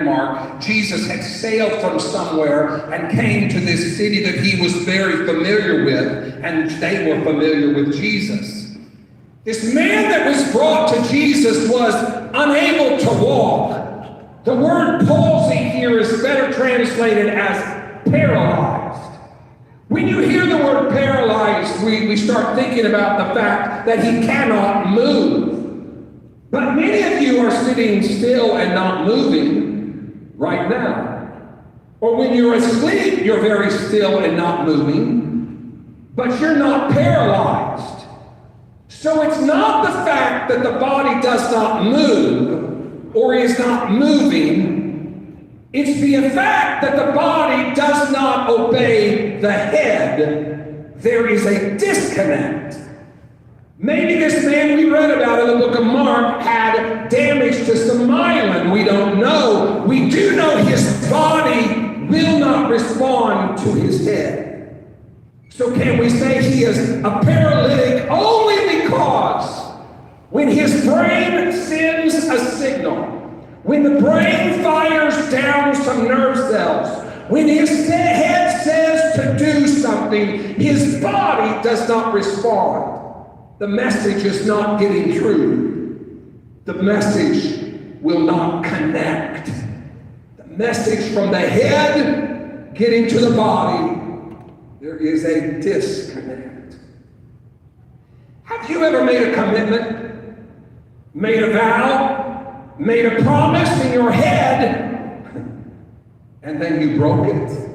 landmark. Jesus had sailed from somewhere and came to this city that he was very familiar with, and they were familiar with Jesus. This man that was brought to Jesus was unable to walk. The word palsy here is better translated as paralyzed. When you hear the word paralyzed, we start thinking about the fact that he cannot move. But many of you are sitting still and not moving right now. Or when you're asleep, you're very still and not moving, but you're not paralyzed. So it's not the fact that the body does not move or is not moving. It's the fact that the body does not obey the head. There is a disconnect. Maybe this man we read about in the book of Mark had damage to some myelin. We don't know. We do know his body will not respond to his head. So can we say he is a paralytic only because when his brain sends a signal, when the brain fires down some nerve cells, when his head says to do something, his body does not respond. The message is not getting through. The message will not connect. The message from the head getting to the body, there is a disconnect. Have you ever made a commitment, made a vow, made a promise in your head, and then you broke it?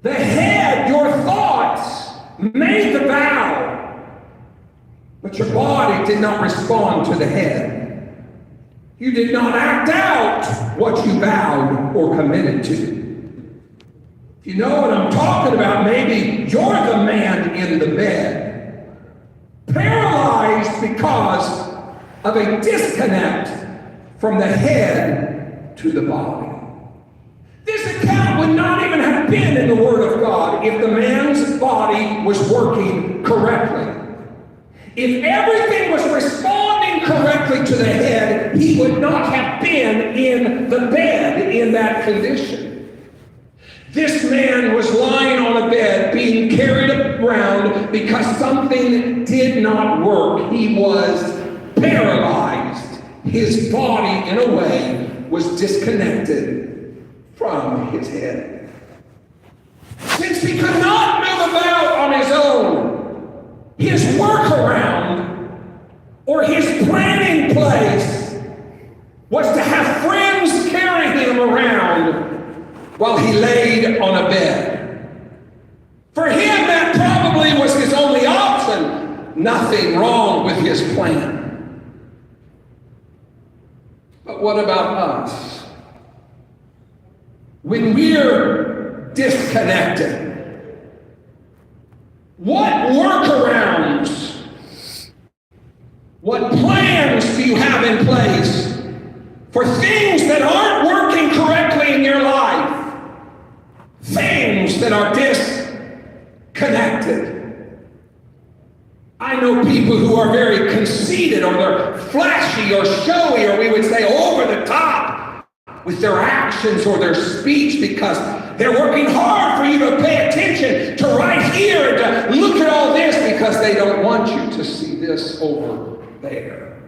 The head, your thoughts, made the vow, but your body did not respond to the head. You did not act out what you vowed or committed to. If you know what I'm talking about, maybe you're the man in the bed, paralyzed because of a disconnect from the head to the body. This account would not even have been in the Word of God if the man's body was working correctly. If everything was responding correctly to the head, he would not have been in the bed in that condition. This man was lying on a bed being carried around because something did not work. He was paralyzed. His body, in a way, was disconnected from his head. Since he could not move about on his own, his workaround or his plan in place was to have friends carry him around while he laid on a bed. For him, that probably was his only option. Nothing wrong with his plan. But what about us? When we're disconnected, what workarounds, what plans do you have in place for things that aren't working correctly in your life? Things that are disconnected. I know people who are very conceited, or they're flashy or showy, or we would say over the top with their actions or their speech, because they're working hard for you to pay attention to right here and to look at all this, because they don't want you to see this over there.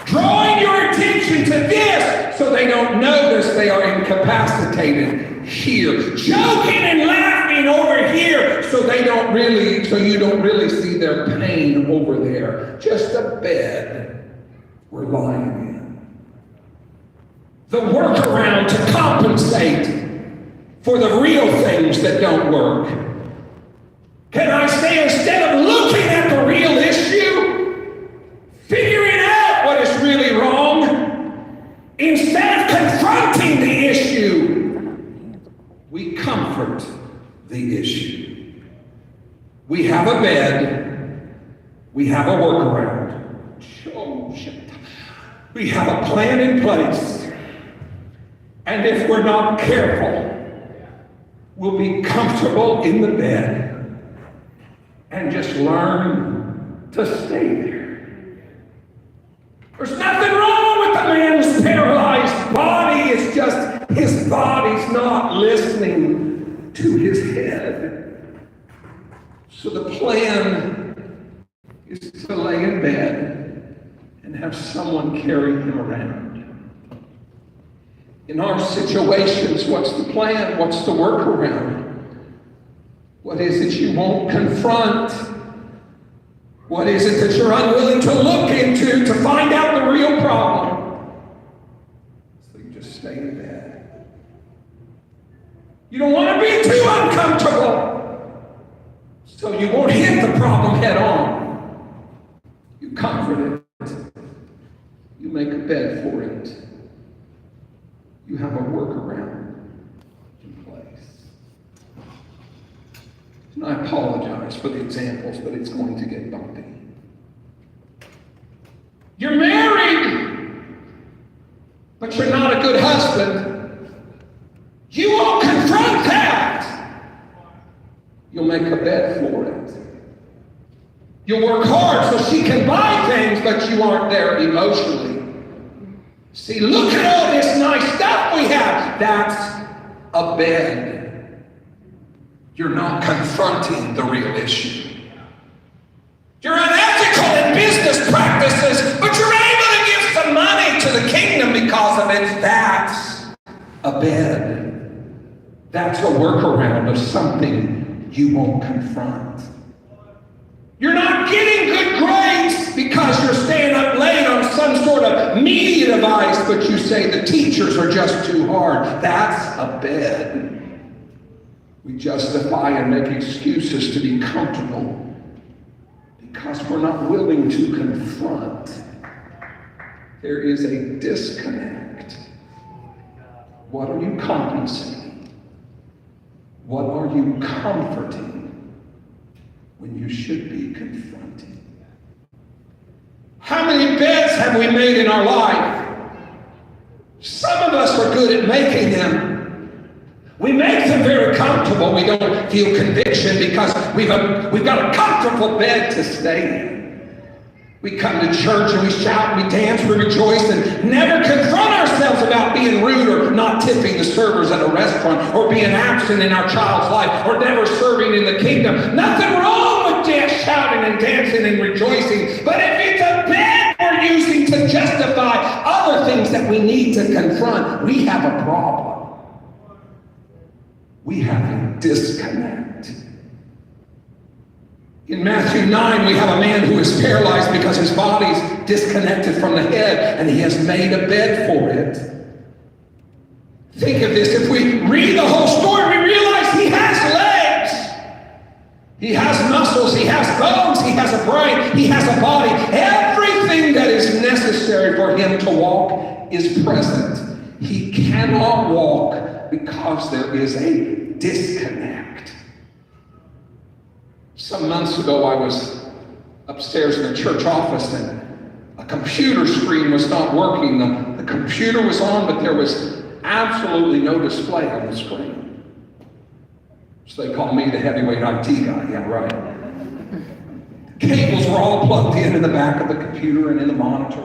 Drawing your attention to this so they don't notice they are incapacitated here. Joking and laughing over here so you don't really see their pain over there. Just a bed we're lying in. The workaround to compensate for the real things that don't work. Can I say, instead of looking at the real issue, figuring out what is really wrong, instead of confronting the issue, we comfort the issue. We have a bed, we have a workaround. We have a plan in place, and if we're not careful, we'll be comfortable in the bed and just learn to stay there. There's nothing wrong with the man's paralyzed his body's not listening to his head. So the plan is to lay in bed and have someone carry him around. In our situations, what's the plan? What's the workaround? What is it you won't confront? What is it that you're unwilling to look into to find out the real problem? So you just stay in bed. You don't want to be too uncomfortable, so you won't hit the problem head on. You comfort it. You make a bed for it. You have a workaround in place. And I apologize for the examples, but it's going to get bumpy. You're married, but you're not a good husband. You won't confront that. You'll make a bed for it. You'll work hard so she can buy things, but you aren't there emotionally. See, look at all this nice stuff we have. That's a bed. You're not confronting the real issue. You're unethical in business practices, but you're able to give some money to the kingdom because of it. That's a bed. That's a workaround of something you won't confront. You're not getting good grades because you're staying up late on some sort of media device, but you say the teachers are just too hard. That's a bed. We justify and make excuses to be comfortable because we're not willing to confront. There is a disconnect. What are you compensating? What are you comforting when you should be confronting? How many beds have we made in our life? Some of us are good at making them. We make them very comfortable. We don't feel conviction because we've got a comfortable bed to stay in. We come to church and we shout, we dance, we rejoice, and never confront ourselves about being rude or not tipping the servers at a restaurant or being absent in our child's life or never serving in the kingdom. Nothing wrong with just shouting and dancing and rejoicing, but if it's a bed we're using to justify other things that we need to confront, we have a problem. We have a disconnect. In Matthew 9, we have a man who is paralyzed because his body's disconnected from the head, and he has made a bed for it. Think of this. If we read the whole story, we realize he has legs. He has muscles. He has bones. He has a brain. He has a body. Everything that is necessary for him to walk is present. He cannot walk because there is a disconnect. Some months ago, I was upstairs in the church office and a computer screen was not working. The computer was on, but there was absolutely no display on the screen. So they call me the heavyweight IT guy. Yeah, right. Cables were all plugged in the back of the computer and in the monitor.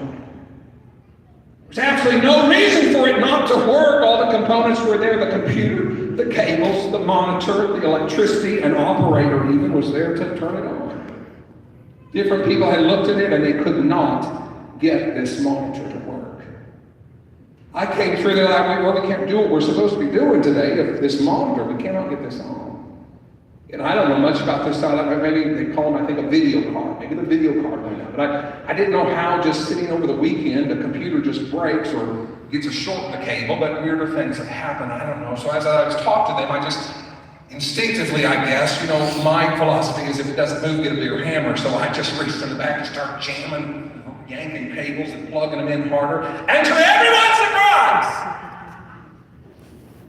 There's absolutely no reason for it not to work. All the components were there. The computer, the cables, the monitor, the electricity, an operator even was there to turn it on. Different people had looked at it and they could not get this monitor to work. I came through there like, well, we can't do what we're supposed to be doing today. If this monitor, we cannot get this on. And I don't know much about this side. Maybe they call them, I think, a video card. Maybe the video card went out. But I didn't know how just sitting over the weekend, the computer just breaks or gets a short in the cable, but weirder things have happened. I don't know. So as I was talking to them, I just instinctively, I guess, my philosophy is if it doesn't move, get a bigger hammer. So I just reached in the back and start jamming, yanking cables and plugging them in harder. And to everyone's surprise,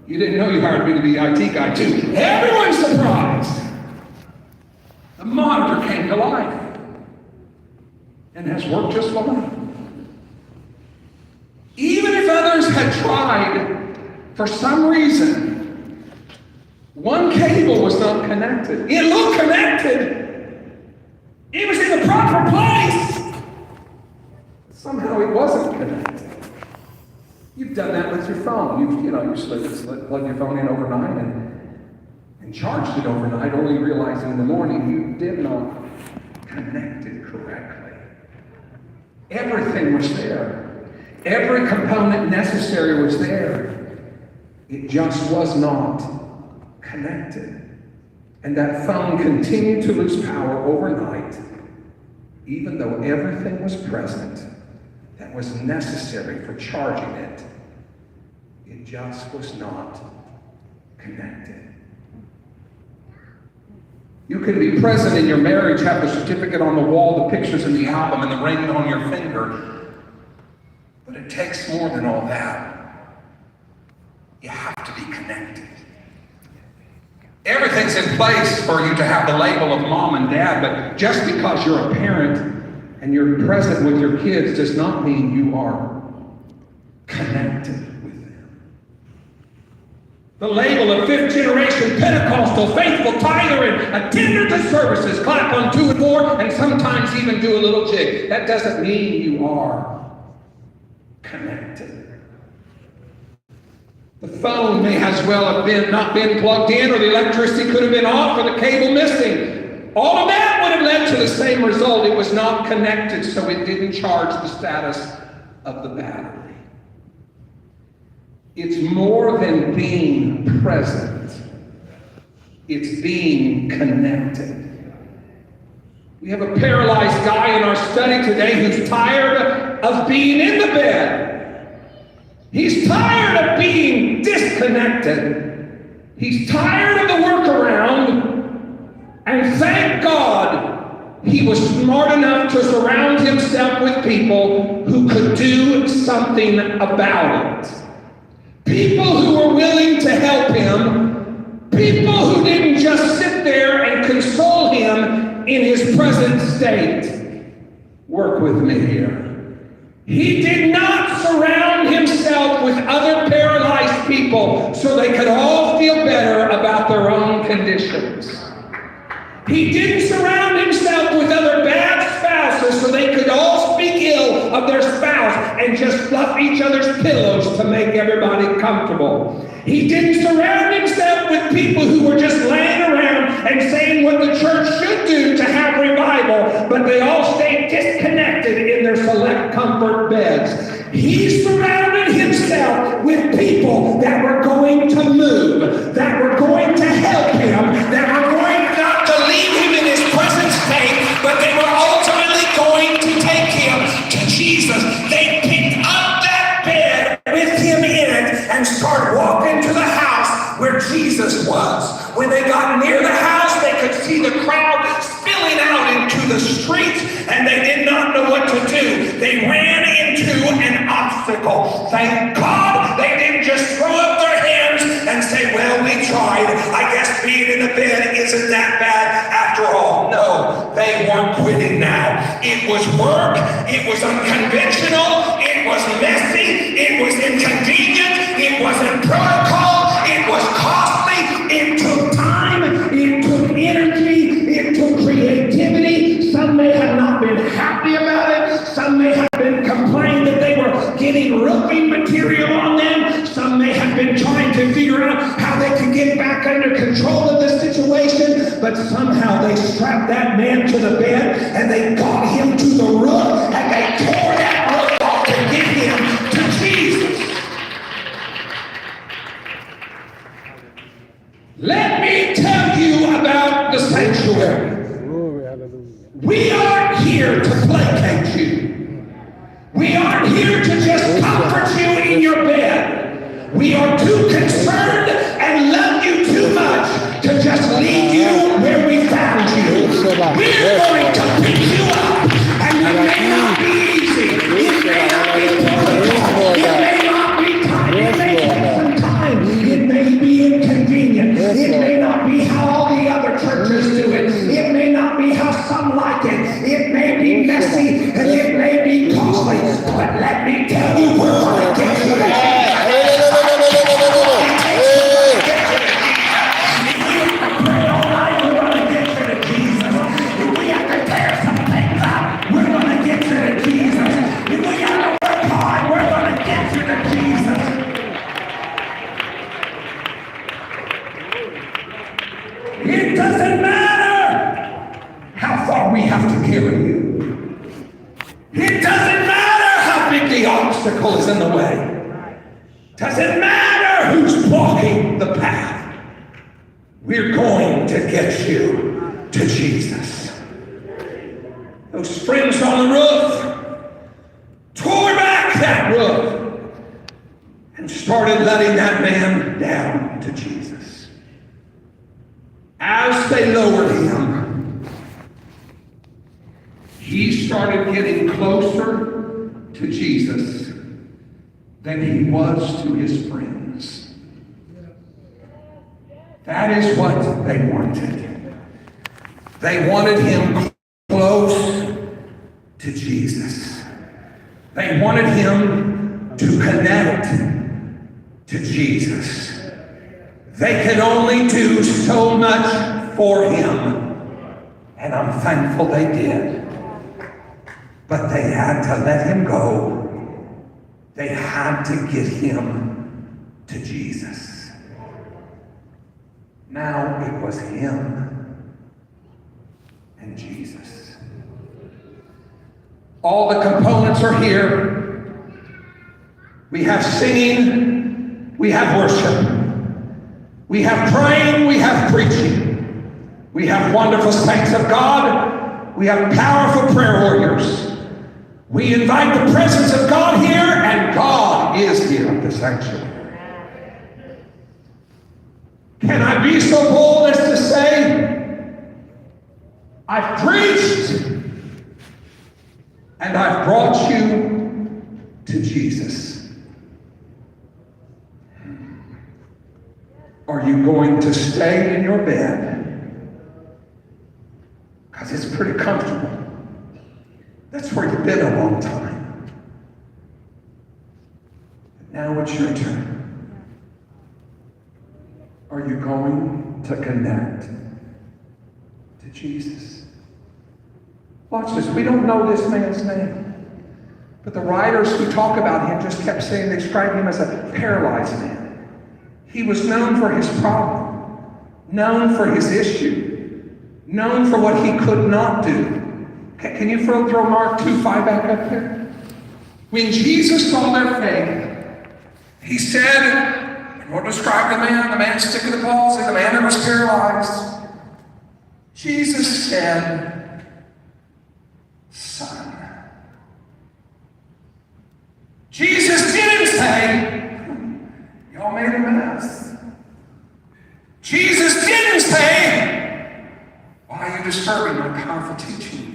you didn't know you hired me to be IT guy too. Everyone's surprised. The monitor came to life and has worked just fine. Even if others had tried, for some reason, one cable was not connected. It looked connected. It was in the proper place. Somehow it wasn't connected. You've done that with your phone. You plug your phone in overnight and charged it overnight, only realizing in the morning you did not connect it correctly. Everything was there. Every component necessary was there. It just was not connected. And that phone continued to lose power overnight, even though everything was present that was necessary for charging it. It just was not connected. You can be present in your marriage, have the certificate on the wall, the pictures in the album, and the ring on your finger. But it takes more than all that. You have to be connected. Everything's in place for you to have the label of mom and dad, but just because you're a parent and you're present with your kids does not mean you are connected with them. The label of fifth generation Pentecostal, faithful tither, and attender to services, clap on 2 and 4, and sometimes even do a little jig. That doesn't mean you are connected. The phone may as well have not been plugged in, or the electricity could have been off, or the cable missing. All of that would have led to the same result. It was not connected, so it didn't charge the status of the battery. It's more than being present. It's being connected. We have a paralyzed guy in our study today who's tired of being in the bed. He's tired of being disconnected. He's tired of the workaround. And thank God he was smart enough to surround himself with people who could do something about it. People who were willing to help him. People who didn't just sit there and console him in his present state. Work with me here. He did not surround himself with other paralyzed people so they could all feel better about their own conditions. He didn't surround himself with other bad spouses so they could all speak ill of their spouse and just fluff each other's pillows to make everybody comfortable. He didn't surround himself with people who were just laying around and saying what the church should do to have revival, but they all stayed disconnected in their select comfort beds. He surrounded himself with people that were going to move, that were going to help him, that were going not to leave him in his present state, but they were ultimately going to take him to Jesus. They picked up that bed with him in it and started walking to the house where Jesus was. When they got near the house, they could see the crowd spilling out into the streets, and they did not know what to do. They ran into an obstacle. Thank God they didn't just throw up their hands and say, well, we tried. I guess being in the bed isn't that bad after all. No, they weren't quitting now. It was work. It was unconventional. It was messy. It was inconvenient. It wasn't protocol. It was costly. It took time. It took energy. It took creativity. Some may have not been happy about it. Some may have been complaining that they were getting roofing material on them. Some may have been trying to figure out how they could get back under control of the situation. But somehow they strapped that man to the bed and they got him to the roof and they tore that roof off to get him to Jesus. Let me tell you about the sanctuary. We aren't here to placate you. We aren't here to just comfort you in your bed. We are too concerned and love you too much to just leave you where we found you. We're going to pick you up, and it may not be easy. It may not be difficult. It may not be time. It may take some time. It may be inconvenient. It may not be how all the other churches do it. It may not be how some like it. It may be messy. Doesn't matter who's blocking the path. We're going to get you to Jesus. Those friends on the roof tore back that roof and started letting that man down to Jesus. As they lowered him, he started getting closer to Jesus than he was to his friends. That is what they wanted. They wanted him close to Jesus. They wanted him to connect to Jesus. They could only do so much for him, and I'm thankful they did. But they had to let him go. They had to get him to Jesus. Now it was him and Jesus. All the components are here. We have singing, we have worship, we have praying, we have preaching, we have wonderful saints of God, we have powerful prayer warriors. We invite the presence of God here, and God is here at the sanctuary. Can I be so bold as to say, I've preached and I've brought you to Jesus? Are you going to stay in your bed? Because it's pretty comfortable. That's where you've been a long time. Now it's your turn. Are you going to connect to Jesus? Watch this. We don't know this man's name. But the writers who talk about him just kept saying, they described him as a paralyzed man. He was known for his problem, known for his issue, known for what he could not do. Can you throw Mark 2:5 back up there? When Jesus saw their faith, he said, and we'll describe the man sick of the palsy, the man that was paralyzed. Jesus said, son. Jesus didn't say, y'all made a mess. Jesus didn't say, why are you disturbing my powerful teaching?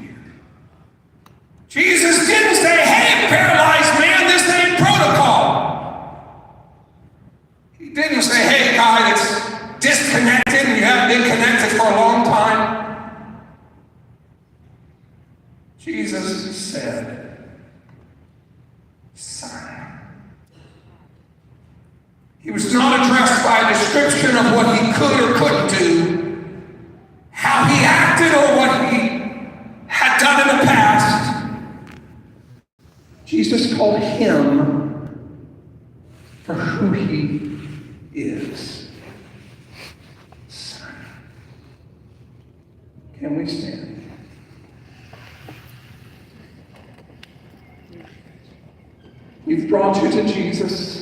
Jesus didn't say, hey, paralyzed man, this ain't protocol. He didn't say, hey, guy that's disconnected and you haven't been connected for a long time. Jesus said, son. He was not addressed by a description of what he could or couldn't do, how he acted or what he had done in the past. Jesus called him for who he is. Son. Can we stand? We've brought you to Jesus.